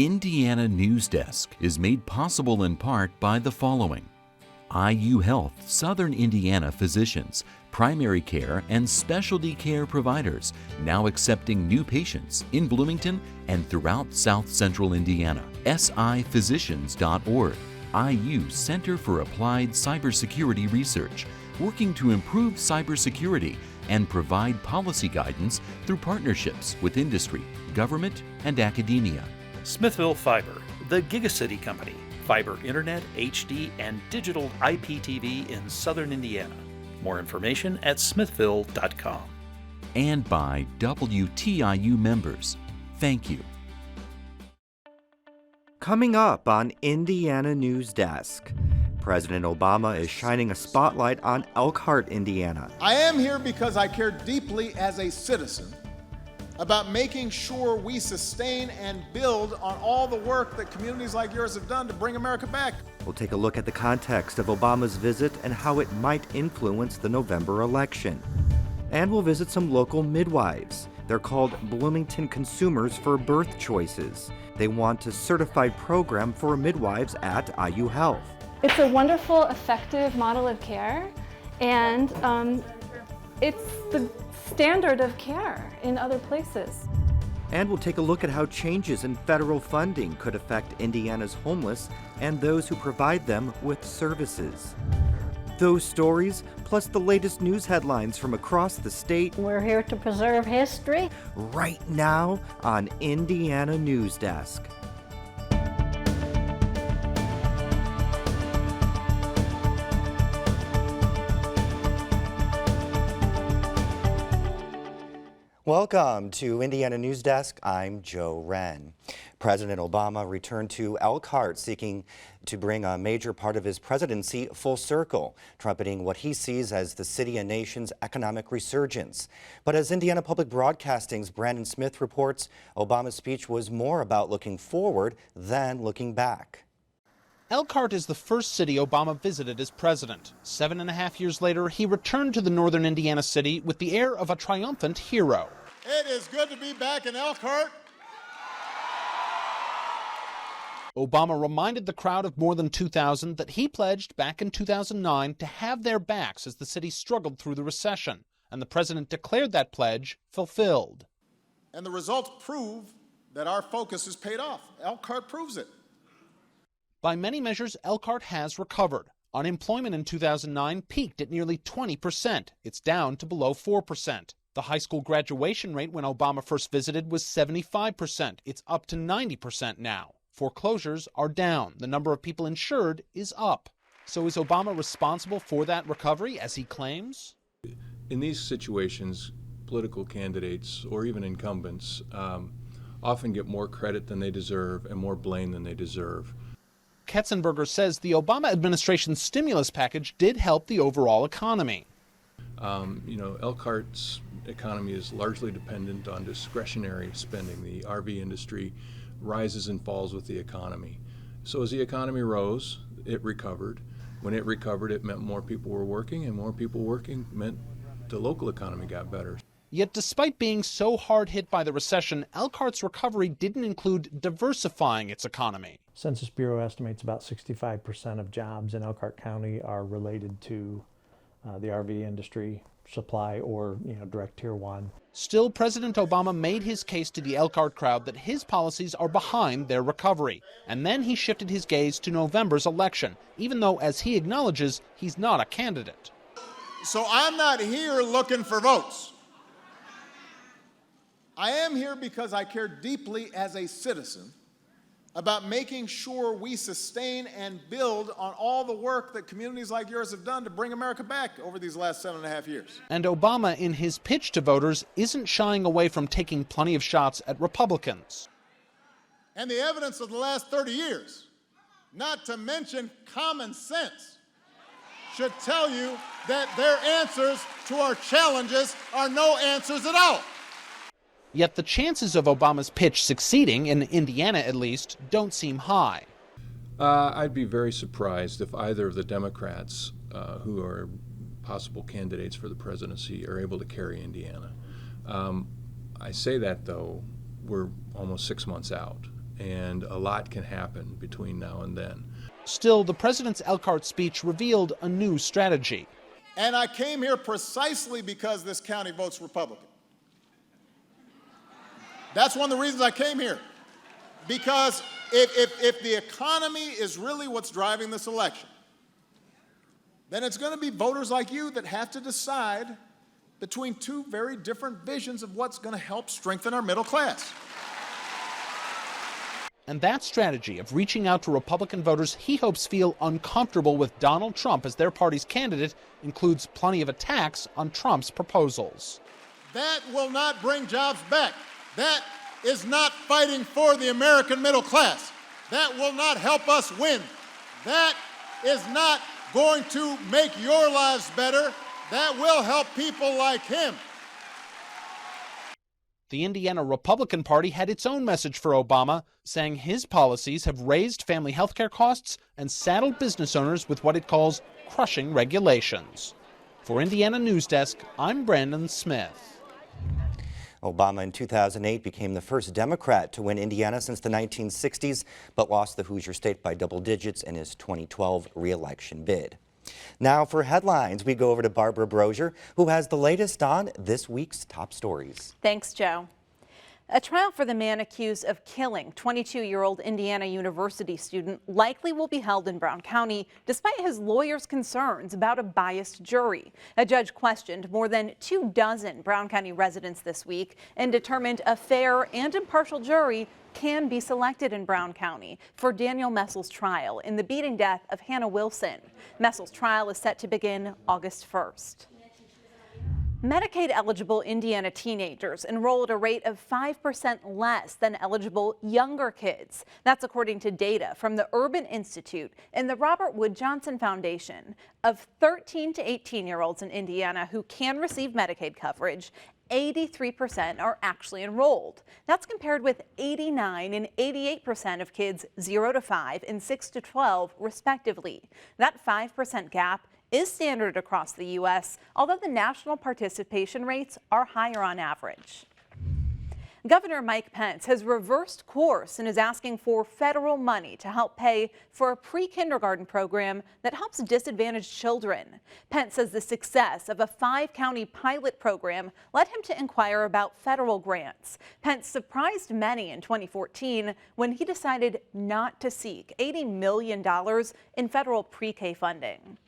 Indiana Newsdesk is made possible in part by the following: IU Health Southern Indiana physicians, primary care and specialty care providers now accepting new patients in Bloomington and throughout South Central Indiana. siphysicians.org, IU Center for Applied Cybersecurity Research, working to improve cybersecurity and provide policy guidance through partnerships with industry, government, and academia. Smithville Fiber, the Gigacity Company, fiber internet, HD, and digital IPTV in Southern Indiana. More information at smithville.com. And by WTIU members. Thank you. Coming up on Indiana Newsdesk, President Obama is shining a spotlight on Elkhart, Indiana. I am here because I care deeply as a citizen about making sure we sustain and build on all the work that communities like yours have done to bring America back. We'll take a look at the context of Obama's visit and how it might influence the November election. And we'll visit some local midwives. They're called Bloomington Consumers for Birth Choices. They want a certified program for midwives at IU Health. It's a wonderful, effective model of care, and it's the standard of care in other places. And we'll take a look at how changes in federal funding could affect Indiana's homeless and those who provide them with services. Those stories, plus the latest news headlines from across the state. We're here to preserve history. Right now on Indiana Newsdesk. Welcome to Indiana Newsdesk. I'm Joe Wren. President Obama returned to Elkhart seeking to bring a major part of his presidency full circle, trumpeting what he sees as the city and nation's economic resurgence. But as Indiana Public Broadcasting's Brandon Smith reports, Obama's speech was more about looking forward than looking back. Elkhart is the first city Obama visited as president. 7.5 years later, he returned to the northern Indiana city with the air of a triumphant hero. It is good to be back in Elkhart. Obama reminded the crowd of more than 2,000 that he pledged back in 2009 to have their backs as the city struggled through the recession, and the president declared that pledge fulfilled. And the results prove that our focus has paid off. Elkhart proves it. By many measures, Elkhart has recovered. Unemployment in 2009 peaked at nearly 20%. It's down to below 4%. The high school graduation rate when Obama first visited was 75%. It's up to 90% now. Foreclosures are down. The number of people insured is up. So is Obama responsible for that recovery, as he claims? In these situations, political candidates or even incumbents often get more credit than they deserve and more blame than they deserve. Ketzenberger says the Obama administration's stimulus package did help the overall economy. Elkhart's economy is largely dependent on discretionary spending. The RV industry rises and falls with the economy. So as the economy rose, it recovered. When it recovered, it meant more people were working, and more people working meant the local economy got better. Yet despite being so hard hit by the recession, Elkhart's recovery didn't include diversifying its economy. Census Bureau estimates about 65% of jobs in Elkhart County are related to the RV industry, supply, or direct tier 1. Still, President Obama made his case to the Elkhart crowd that his policies are behind their recovery. And then he shifted his gaze to November's election, even though, as he acknowledges, he's not a candidate. So I'm not here looking for votes. I am here because I care deeply as a citizen about making sure we sustain and build on all the work that communities like yours have done to bring America back over these last 7.5 years. And Obama, in his pitch to voters, isn't shying away from taking plenty of shots at Republicans. And the evidence of the last 30 years, not to mention common sense, should tell you that their answers to our challenges are no answers at all. Yet the chances of Obama's pitch succeeding, in Indiana at least, don't seem high. I'd be very surprised if either of the Democrats who are possible candidates for the presidency are able to carry Indiana. I say that, though, we're almost 6 months out, and a lot can happen between now and then. Still, the president's Elkhart speech revealed a new strategy. And I came here precisely because this county votes Republican. That's one of the reasons I came here. Because if the economy is really what's driving this election, then it's going to be voters like you that have to decide between two very different visions of what's going to help strengthen our middle class. And that strategy of reaching out to Republican voters he hopes feel uncomfortable with Donald Trump as their party's candidate includes plenty of attacks on Trump's proposals. That will not bring jobs back. That is not fighting for the American middle class. That will not help us win. That is not going to make your lives better. That will help people like him. The Indiana Republican Party had its own message for Obama, saying his policies have raised family health care costs and saddled business owners with what it calls crushing regulations. For Indiana Newsdesk, I'm Brandon Smith. Obama in 2008 became the first Democrat to win Indiana since the 1960s, but lost the Hoosier state by double digits in his 2012 re-election bid. Now for headlines, we go over to Barbara Brozier, who has the latest on this week's top stories. Thanks, Joe. A trial for the man accused of killing 22-year-old Indiana University student likely will be held in Brown County, despite his lawyer's concerns about a biased jury. A judge questioned more than 24 Brown County residents this week and determined a fair and impartial jury can be selected in Brown County for Daniel Messel's trial in the beating death of Hannah Wilson. Messel's trial is set to begin August 1st. Medicaid-eligible Indiana teenagers enroll at a rate of 5% less than eligible younger kids. That's according to data from the Urban Institute and the Robert Wood Johnson Foundation. Of 13 to 18-year-olds in Indiana who can receive Medicaid coverage, 83% are actually enrolled. That's compared with 89 and 88% of kids 0 to 5 and 6 to 12, respectively. That 5% gap is standard across the U.S., although the national participation rates are higher on average. Governor Mike Pence has reversed course and is asking for federal money to help pay for a pre-kindergarten program that helps disadvantaged children. Pence says the success of a 5-county pilot program led him to inquire about federal grants. Pence surprised many in 2014 when he decided not to seek $80 million in federal pre-K funding.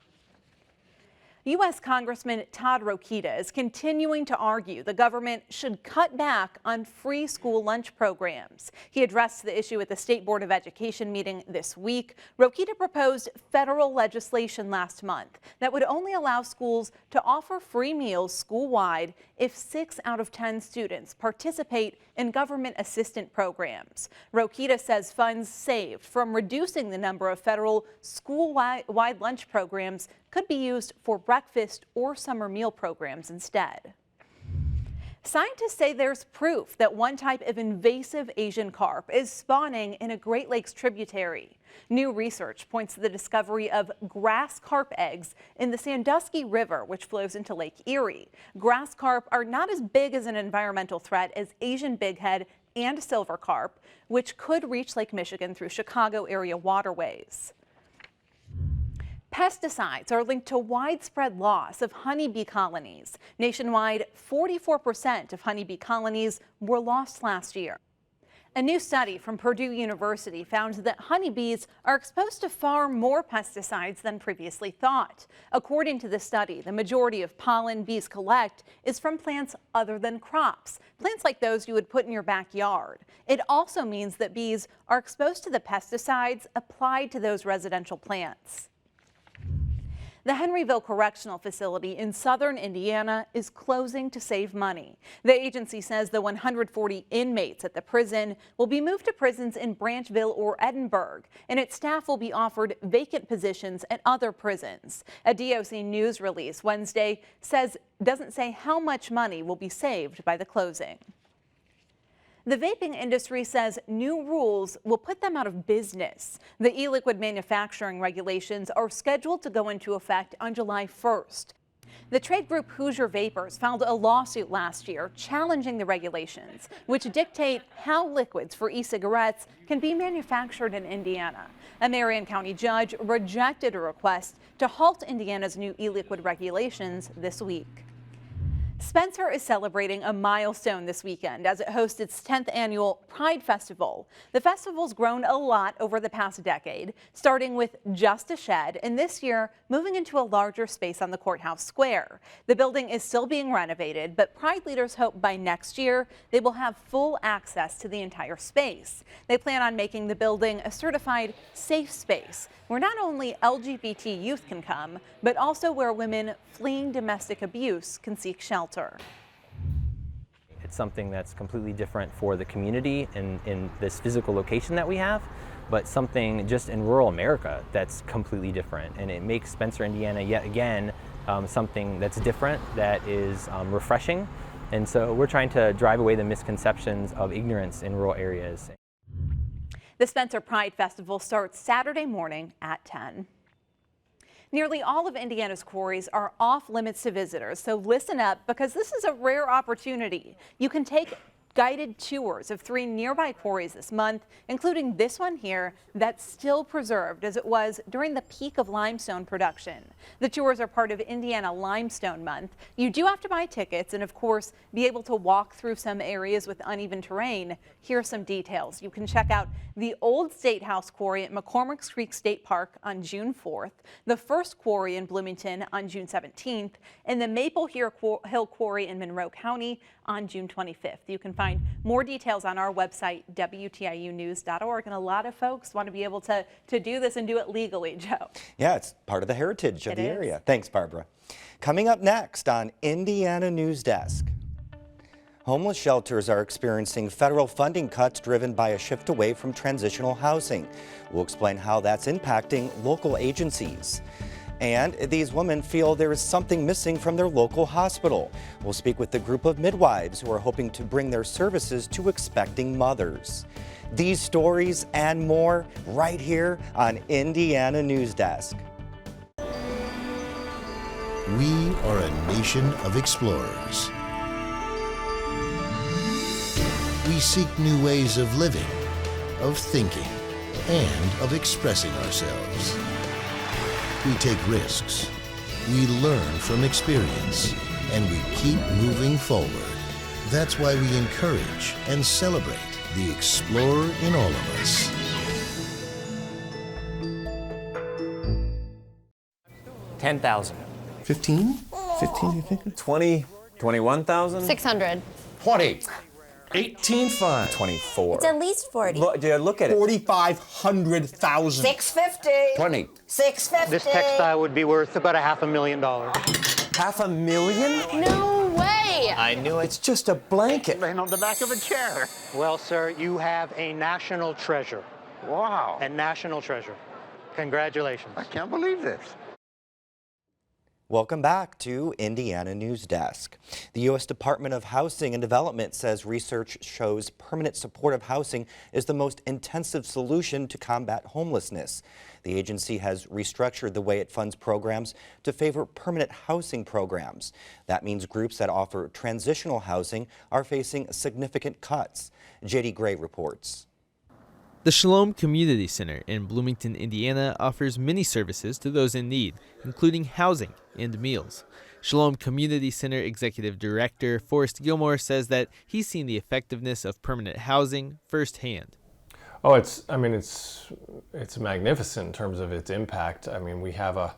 U.S. Congressman Todd Rokita is continuing to argue the government should cut back on free school lunch programs. He addressed the issue at the State Board of Education meeting this week. Rokita proposed federal legislation last month that would only allow schools to offer free meals school-wide if 6 out of 10 students participate in government assistant programs. Rokita says funds saved from reducing the number of federal school-wide lunch programs could be used for breakfast or summer meal programs instead. Scientists say there's proof that one type of invasive Asian carp is spawning in a Great Lakes tributary. New research points to the discovery of grass carp eggs in the Sandusky River, which flows into Lake Erie. Grass carp are not as big as an environmental threat as Asian bighead and silver carp, which could reach Lake Michigan through Chicago area waterways. Pesticides are linked to widespread loss of honeybee colonies. Nationwide, 44% of honeybee colonies were lost last year. A new study from Purdue University found that honeybees are exposed to far more pesticides than previously thought. According to the study, the majority of pollen bees collect is from plants other than crops, plants like those you would put in your backyard. It also means that bees are exposed to the pesticides applied to those residential plants. The Henryville Correctional Facility in southern Indiana is closing to save money. The agency says the 140 inmates at the prison will be moved to prisons in Branchville or Edinburgh, and its staff will be offered vacant positions at other prisons. A DOC news release Wednesday doesn't say how much money will be saved by the closing. The vaping industry says new rules will put them out of business. The e-liquid manufacturing regulations are scheduled to go into effect on July 1st. The trade group Hoosier Vapors filed a lawsuit last year challenging the regulations, which dictate how liquids for e-cigarettes can be manufactured in Indiana. A Marion County judge rejected a request to halt Indiana's new e-liquid regulations this week. Spencer is celebrating a milestone this weekend as it hosts its 10th annual Pride Festival. The festival's grown a lot over the past decade, starting with just a shed, and this year moving into a larger space on the courthouse square. The building is still being renovated, but Pride leaders hope by next year they will have full access to the entire space. They plan on making the building a certified safe space where not only LGBT youth can come, but also where women fleeing domestic abuse can seek shelter. It's something that's completely different for the community in this physical location that we have, but something just in rural America that's completely different. And it makes Spencer, Indiana, yet again, something that's different, that is refreshing. And so we're trying to drive away the misconceptions of ignorance in rural areas. The Spencer Pride Festival starts Saturday morning at 10. Nearly all of Indiana's quarries are off limits to visitors, so listen up because this is a rare opportunity. You can take guided tours of 3 nearby quarries this month, including this one here that's still preserved as it was during the peak of limestone production. The tours are part of Indiana Limestone Month. You do have to buy tickets and, of course, be able to walk through some areas with uneven terrain. Here are some details. You can check out the Old State House Quarry at McCormick's Creek State Park on June 4th, the first quarry in Bloomington on June 17th, and the Maple Hill Quarry in Monroe County on June 25th. You can find more details on our website, WTIUnews.org, and a lot of folks want to be able to do this and do it legally, Joe. Yeah, it's part of the heritage of the area. Thanks, Barbara. Coming up next on Indiana Newsdesk. Homeless shelters are experiencing federal funding cuts driven by a shift away from transitional housing. We'll explain how that's impacting local agencies. And these women feel there is something missing from their local hospital. We'll speak with the group of midwives who are hoping to bring their services to expecting mothers. These stories and more right here on Indiana Newsdesk. We are a nation of explorers. We seek new ways of living, of thinking, and of expressing ourselves. We take risks, we learn from experience, and we keep moving forward. That's why we encourage and celebrate the explorer in all of us. $10,000. 15? 15, you think? 20, 21,000? 600. 20. 18.5. 24. It's at least 40. Look at it. 4,500,000. 650. 20. 650. This textile would be worth about $500,000. $500,000? No way. I knew it. It's just a blanket. Laying on the back of a chair. Well, sir, you have a national treasure. Wow. A national treasure. Congratulations. I can't believe this. Welcome back to Indiana Newsdesk. The U.S. Department of Housing and Development says research shows permanent supportive housing is the most intensive solution to combat homelessness. The agency has restructured the way it funds programs to favor permanent housing programs. That means groups that offer transitional housing are facing significant cuts. J.D. Gray reports. The Shalom Community Center in Bloomington, Indiana offers many services to those in need, including housing and meals. Shalom Community Center Executive Director Forrest Gilmore says that he's seen the effectiveness of permanent housing firsthand. Oh, it's magnificent in terms of its impact. I mean, we have a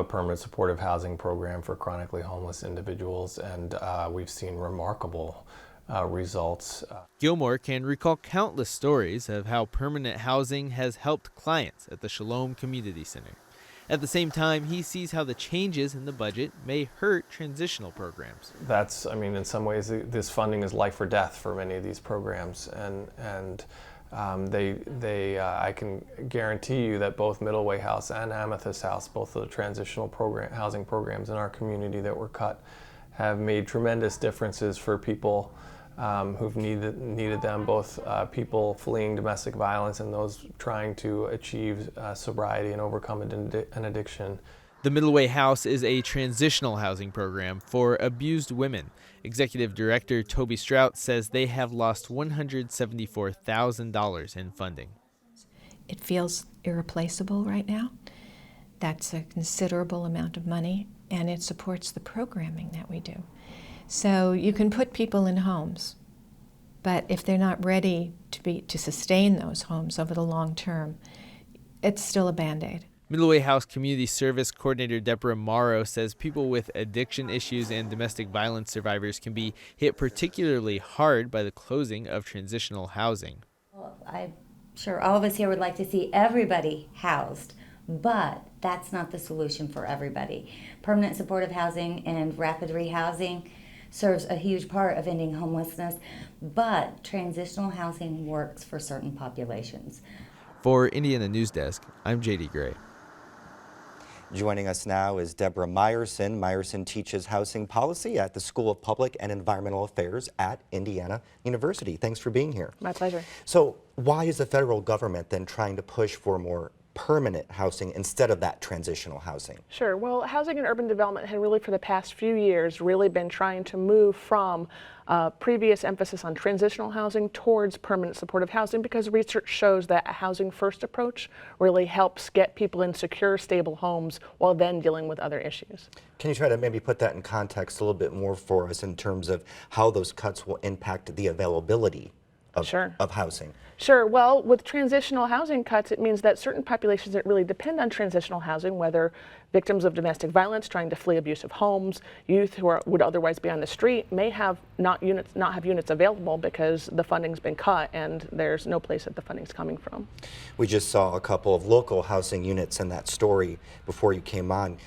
permanent supportive housing program for chronically homeless individuals, and we've seen remarkable results. Gilmore can recall countless stories of how permanent housing has helped clients at the Shalom Community Center. At the same time, he sees how the changes in the budget may hurt transitional programs. In some ways, this funding is life or death for many of these programs, and I can guarantee you that both Middle Way House and Amethyst House, both of the transitional housing programs in our community that were cut, have made tremendous differences for people who've needed them, both people fleeing domestic violence and those trying to achieve sobriety and overcome an addiction. The Middleway House is a transitional housing program for abused women. Executive Director Toby Strout says they have lost $174,000 in funding. It feels irreplaceable right now. That's a considerable amount of money, and it supports the programming that we do. So you can put people in homes, but if they're not ready to sustain those homes over the long term, it's still a Band-Aid. Middleway House Community Service Coordinator Deborah Morrow says people with addiction issues and domestic violence survivors can be hit particularly hard by the closing of transitional housing. Well, I'm sure all of us here would like to see everybody housed, but that's not the solution for everybody. Permanent supportive housing and rapid rehousing serves a huge part of ending homelessness, but transitional housing works for certain populations. For Indiana Newsdesk, I'm JD Gray. Joining us now is Deborah Meyerson. Meyerson teaches housing policy at the School of Public and Environmental Affairs at Indiana University. Thanks for being here. My pleasure. So why is the federal government then trying to push for more permanent housing instead of that transitional housing? Sure. Well, housing and urban development had really for the past few years really been trying to move from previous emphasis on transitional housing towards permanent supportive housing, because research shows that a housing first approach really helps get people in secure, stable homes while then dealing with other issues. Can you try to maybe put that in context a little bit more for us in terms of how those cuts will impact the availability of housing? Sure. Well, with transitional housing cuts, it means that certain populations that really depend on transitional housing, whether victims of domestic violence trying to flee abusive homes, youth who would otherwise be on the street, may have not have units available because the funding's been cut and there's no place that the funding's coming from. We just saw a couple of local housing units in that story before you came on.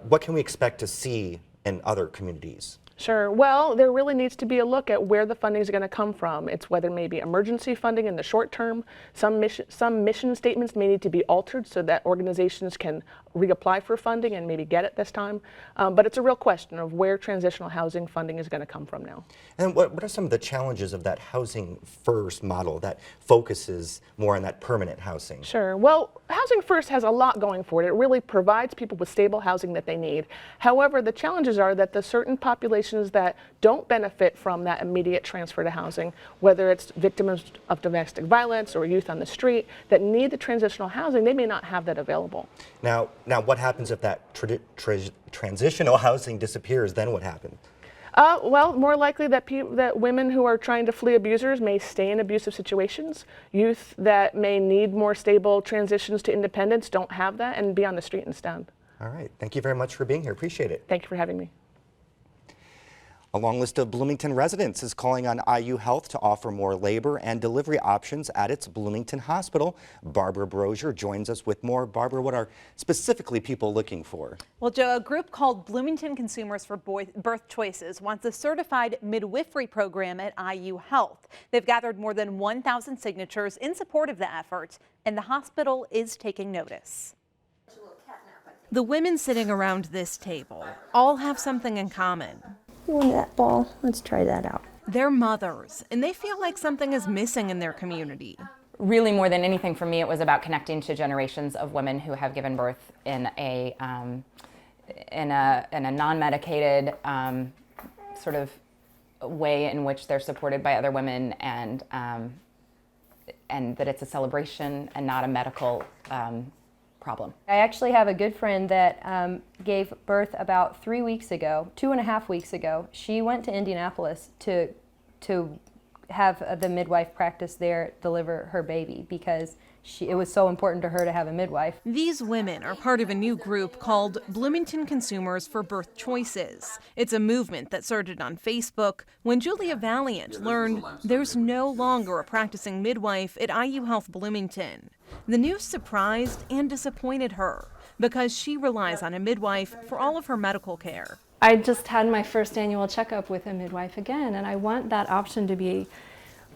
What can we expect to see in other communities? Sure. Well, there really needs to be a look at where the funding is going to come from. It's whether maybe emergency funding in the short term. Some mission statements may need to be altered so that organizations can reapply for funding and maybe get it this time. But it's a real question of where transitional housing funding is going to come from now. And what are some of the challenges of that housing first model that focuses more on that permanent housing? Sure. Well, Housing First has a lot going for it. It really provides people with stable housing that they need. However, the challenges are that the certain populations that don't benefit from that immediate transfer to housing, whether it's victims of domestic violence or youth on the street that need the transitional housing, they may not have that available. Now what happens if that transitional housing disappears? Then what happens? Well, more likely that women who are trying to flee abusers may stay in abusive situations. Youth that may need more stable transitions to independence don't have that and be on the street instead. All right. Thank you very much for being here. Appreciate it. Thank you for having me. A long list of Bloomington residents is calling on IU Health to offer more labor and delivery options at its Bloomington Hospital. Barbara Brozier joins us with more. Barbara, what are specifically people looking for? Well, Joe, a group called Bloomington Consumers for Birth Choices wants a certified midwifery program at IU Health. They've gathered more than 1,000 signatures in support of the effort, and the hospital is taking notice. The women sitting around this table all have something in common. You want that ball? Let's try that out. They're mothers, and they feel like something is missing in their community. Really, more than anything for me, it was about connecting to generations of women who have given birth in a non-medicated sort of way in which they're supported by other women, and that it's a celebration and not a medical problem. I actually have a good friend that gave birth about 3 weeks ago, 2.5 weeks ago. She went to Indianapolis to have the midwife practice there deliver her baby because it was so important to her to have a midwife. These women are part of a new group called Bloomington Consumers for Birth Choices. It's a movement that started on Facebook when Julia Valiant learned there's no longer a practicing midwife at IU Health Bloomington. The news surprised and disappointed her because she relies on a midwife for all of her medical care. I just had my first annual checkup with a midwife again, and I want that option to be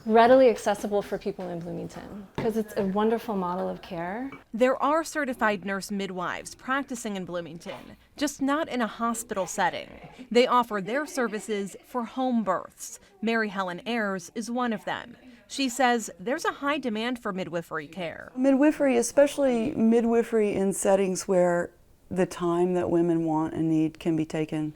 readily accessible for people in Bloomington because it's a wonderful model of care. There are certified nurse midwives practicing in Bloomington, just not in a hospital setting. They offer their services for home births. Mary Helen Ayers is one of them. She says there's a high demand for midwifery care. Midwifery, especially midwifery in settings where the time that women want and need can be taken.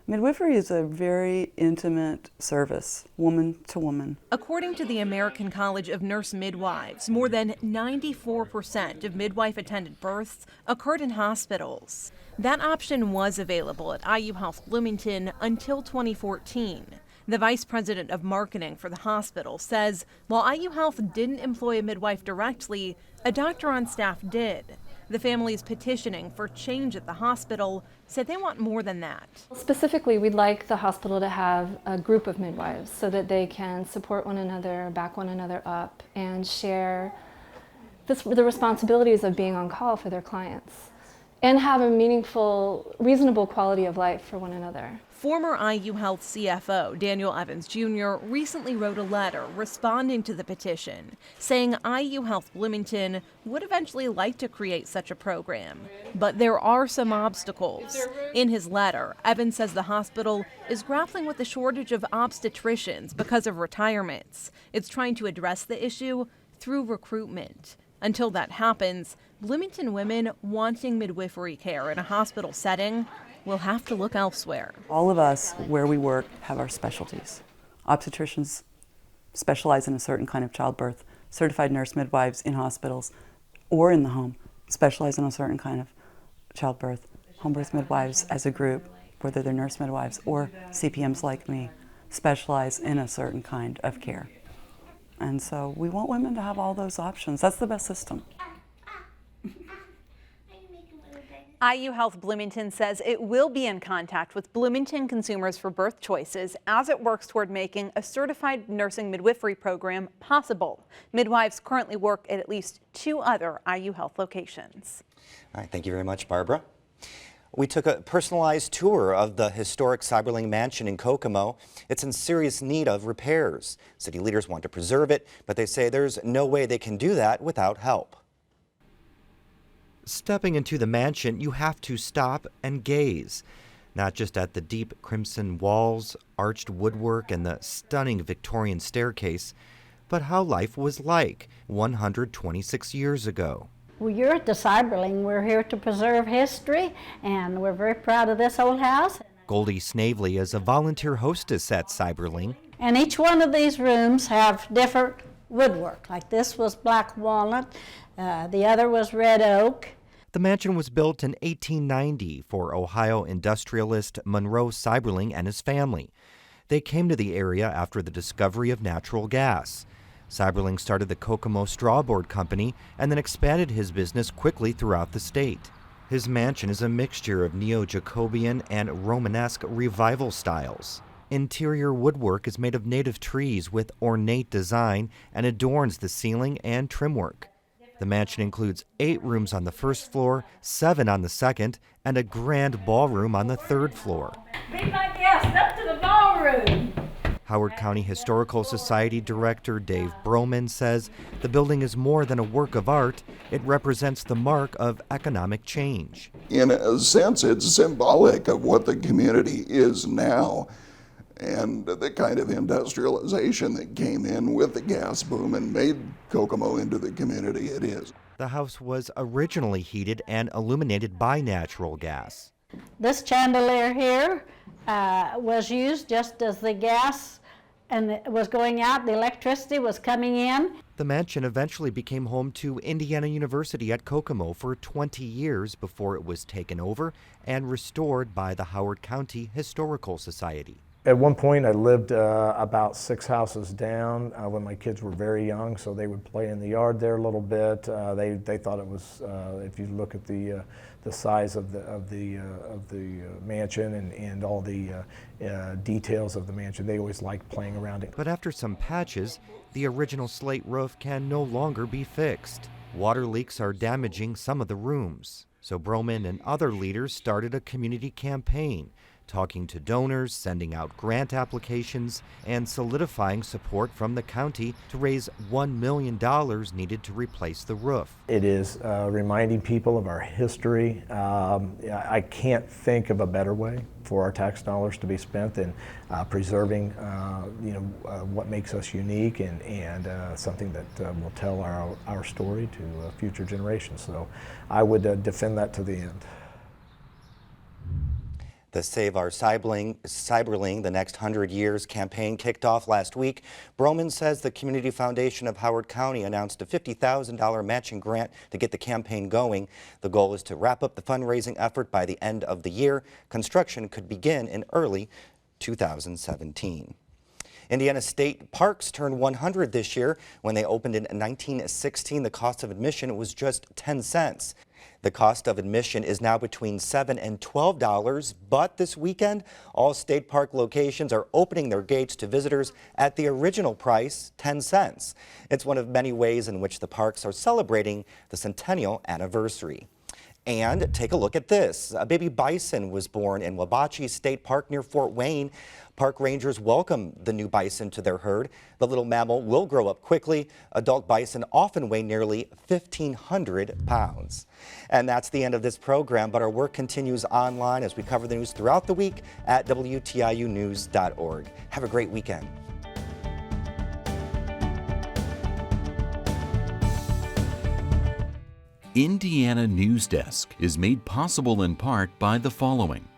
Midwifery is a very intimate service, woman to woman. According to the American College of Nurse Midwives, more than 94% of midwife-attended births occurred in hospitals. That option was available at IU Health Bloomington until 2014. The vice president of marketing for the hospital says while IU Health didn't employ a midwife directly, a doctor on staff did. The families petitioning for change at the hospital said they want more than that. Specifically, we'd like the hospital to have a group of midwives so that they can support one another, back one another up, and share the responsibilities of being on call for their clients, and have a meaningful, reasonable quality of life for one another. Former IU Health CFO Daniel Evans Jr. recently wrote a letter responding to the petition, saying IU Health Bloomington would eventually like to create such a program. But there are some obstacles. In his letter, Evans says the hospital is grappling with the shortage of obstetricians because of retirements. It's trying to address the issue through recruitment. Until that happens, Bloomington women wanting midwifery care in a hospital setting will have to look elsewhere. All of us, where we work, have our specialties. Obstetricians specialize in a certain kind of childbirth. Certified nurse midwives in hospitals or in the home specialize in a certain kind of childbirth. Home birth midwives as a group, whether they're nurse midwives or CPMs like me, specialize in a certain kind of care. And so we want women to have all those options. That's the best system. IU Health Bloomington says it will be in contact with Bloomington Consumers for Birth Choices as it works toward making a certified nursing midwifery program possible. Midwives currently work at least 2 other IU Health locations. All right, thank you very much, Barbara. We took a personalized tour of the historic Cyberling Mansion in Kokomo. It's in serious need of repairs. City leaders want to preserve it, but they say there's no way they can do that without help. Stepping into the mansion, you have to stop and gaze, not just at the deep crimson walls, arched woodwork, and the stunning Victorian staircase, but how life was like 126 years ago. Well, you're at the Cyberling. We're here to preserve history, and we're very proud of this old house. Goldie Snavely is a volunteer hostess at Cyberling. And each one of these rooms have different woodwork. Like this was black walnut, the other was red oak. The mansion was built in 1890 for Ohio industrialist Monroe Cyberling and his family. They came to the area after the discovery of natural gas. Cyberling started the Kokomo Straw Board Company and then expanded his business quickly throughout the state. His mansion is a mixture of neo-Jacobean and Romanesque revival styles. Interior woodwork is made of native trees with ornate design and adorns the ceiling and trim work. The mansion includes 8 rooms on the first floor, 7 on the second, and a grand ballroom on the 3rd floor. Be my guest up to the ballroom. Howard County Historical Society Director Dave Broman says the building is more than a work of art. It represents the mark of economic change. In a sense, it's symbolic of what the community is now and the kind of industrialization that came in with the gas boom and made Kokomo into the community it is. The house was originally heated and illuminated by natural gas. This chandelier here was used just as the gas and it was going out, the electricity was coming in. The mansion eventually became home to Indiana University at Kokomo for 20 years before it was taken over and restored by the Howard County Historical Society. At one point, I lived about 6 houses down when my kids were very young, so they would play in the yard there a little bit. They thought it was, if you look at the size of the mansion and all the details of the mansion, they always liked playing around it. But after some patches, the original slate roof can no longer be fixed. Water leaks are damaging some of the rooms. So Broman and other leaders started a community campaign, talking to donors, sending out grant applications, and solidifying support from the county to raise $1 million needed to replace the roof. It is reminding people of our history. I can't think of a better way for our tax dollars to be spent than preserving what makes us unique and something that will tell our story to future generations. So I would defend that to the end. The Save Our Cyberling, the Next 100 Years campaign kicked off last week. Broman says the Community Foundation of Howard County announced a $50,000 matching grant to get the campaign going. The goal is to wrap up the fundraising effort by the end of the year. Construction could begin in early 2017. Indiana State Parks turned 100 this year. When they opened in 1916, the cost of admission was just 10 cents. The cost of admission is now between $7 and $12, but this weekend, all state park locations are opening their gates to visitors at the original price, 10 cents. It's one of many ways in which the parks are celebrating the centennial anniversary. And take a look at this. A baby bison was born in Wabauchee State Park near Fort Wayne. Park rangers welcome the new bison to their herd. The little mammal will grow up quickly. Adult bison often weigh nearly 1,500 pounds. And that's the end of this program, but our work continues online as we cover the news throughout the week at WTIUnews.org. Have a great weekend. Indiana Newsdesk is made possible in part by the following: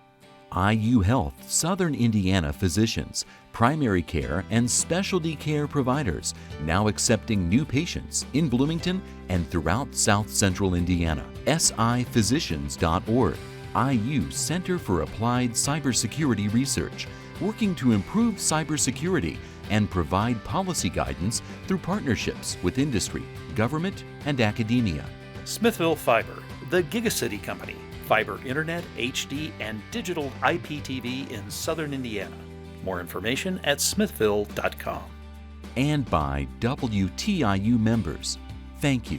IU Health Southern Indiana physicians, primary care and specialty care providers now accepting new patients in Bloomington and throughout South Central Indiana. SIphysicians.org, IU Center for Applied Cybersecurity Research, working to improve cybersecurity and provide policy guidance through partnerships with industry, government, and academia. Smithville Fiber, the Gigacity Company, fiber internet, HD, and digital IPTV in Southern Indiana. More information at smithville.com. And by WTIU members. Thank you.